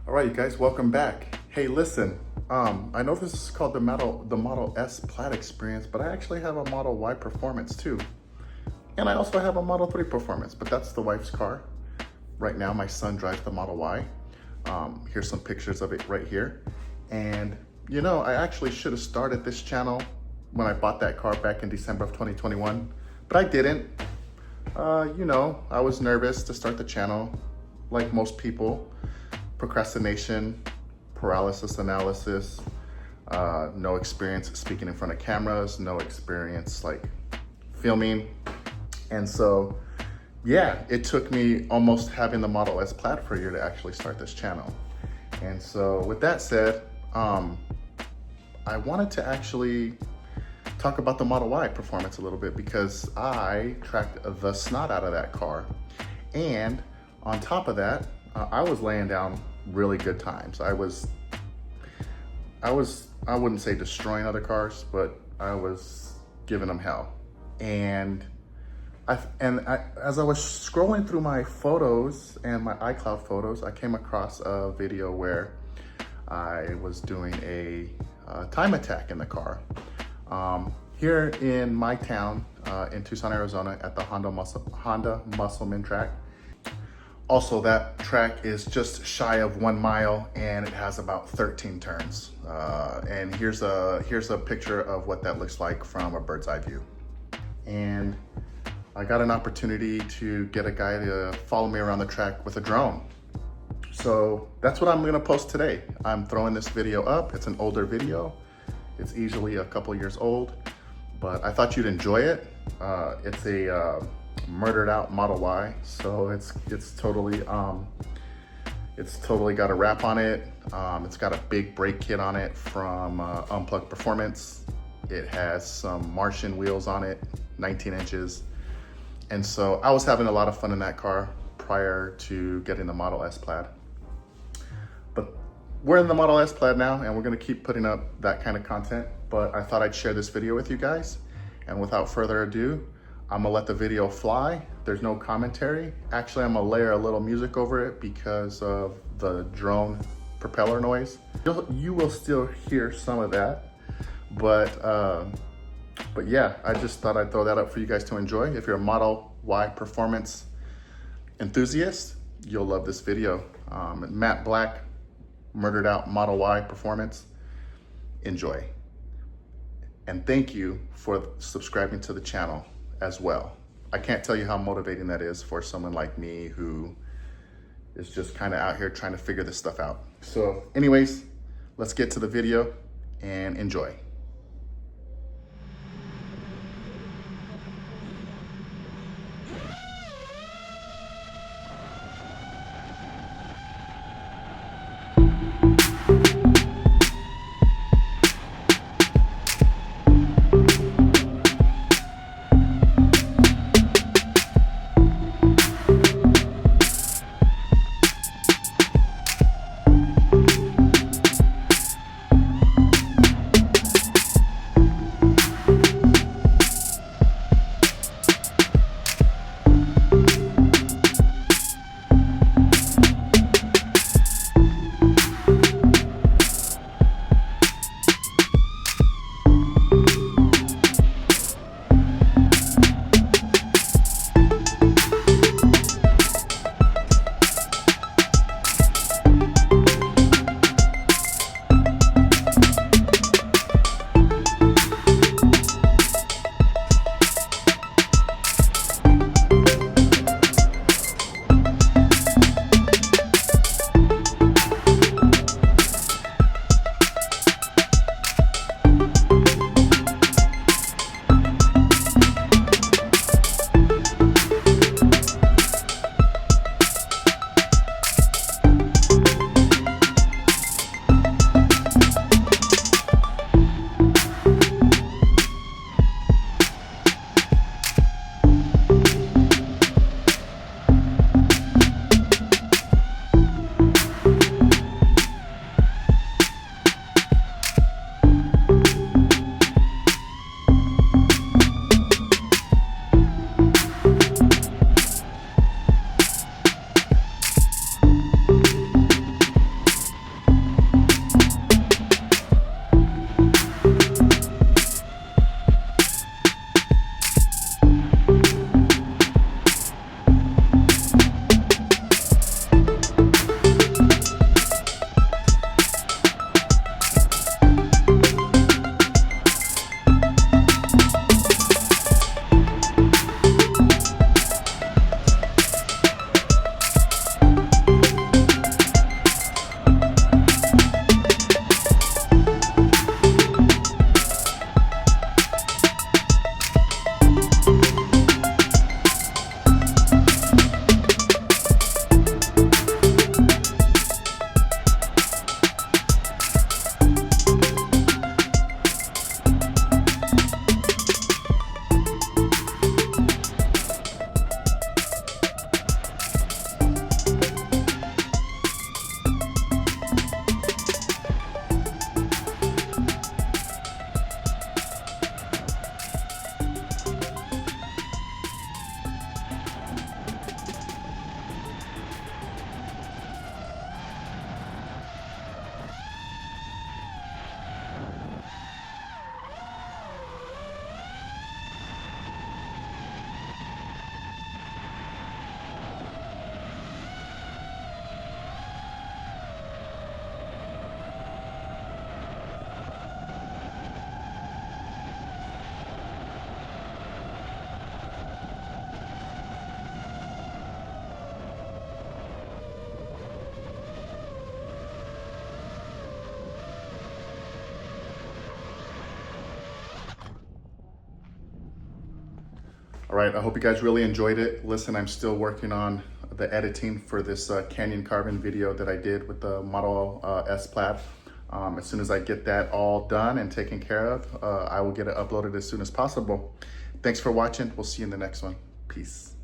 All right, you guys, welcome back. Hey, listen, I know this is called the Model S Plaid Experience, but I actually have a Model Y Performance too. And I also have a Model 3 Performance, but that's the wife's car. Right now, my son drives the Model Y. Here's some pictures of it right here. And you know, I actually should have started this channel when I bought that car back in December of 2021, but I didn't. You know, I was nervous to start the channel, like most people. Procrastination, paralysis analysis, no experience speaking in front of cameras, no experience like filming. And so, yeah, it took me almost having the Model S Plaid for a year to actually start this channel. And so with that said, I wanted to actually talk about the Model Y Performance a little bit because I tracked the snot out of that car. And on top of that, I was laying down really good times. I wouldn't say destroying other cars, but I was giving them hell. And as I was scrolling through my photos and my iCloud photos, I came across a video where I was doing a time attack in the car. Here in my town, in Tucson, Arizona, at the Honda Musselman track. Also, that track is just shy of 1 mile and it has about 13 turns. And here's a picture of what that looks like from a bird's eye view. And I got an opportunity to get a guy to follow me around the track with a drone. So that's what I'm gonna post today. I'm throwing this video up. It's an older video. It's easily a couple years old, but I thought you'd enjoy it. It's a murdered out Model Y, so it's totally got a wrap on it. It's got a big brake kit on it from Unplugged Performance. It has some Martian wheels on it, 19 inches. And so I was having a lot of fun in that car prior to getting the Model S Plaid. But we're in the Model S Plaid now and we're gonna keep putting up that kind of content, but I thought I'd share this video with you guys. And without further ado, I'm gonna let the video fly. There's no commentary. Actually, I'm gonna layer a little music over it because of the drone propeller noise. You will still hear some of that, but yeah, I just thought I'd throw that up for you guys to enjoy. If you're a Model Y Performance enthusiast, you'll love this video. Matte black, murdered out Model Y Performance. Enjoy. And thank you for subscribing to the channel as well. I can't tell you how motivating that is for someone like me who is just kind of out here trying to figure this stuff out. So anyways, let's get to the video and enjoy. All right, I hope you guys really enjoyed it. Listen, I'm still working on the editing for this Canyon Carbon video that I did with the Model S Plaid. As soon as I get that all done and taken care of, I will get it uploaded as soon as possible. Thanks for watching. We'll see you in the next one. Peace.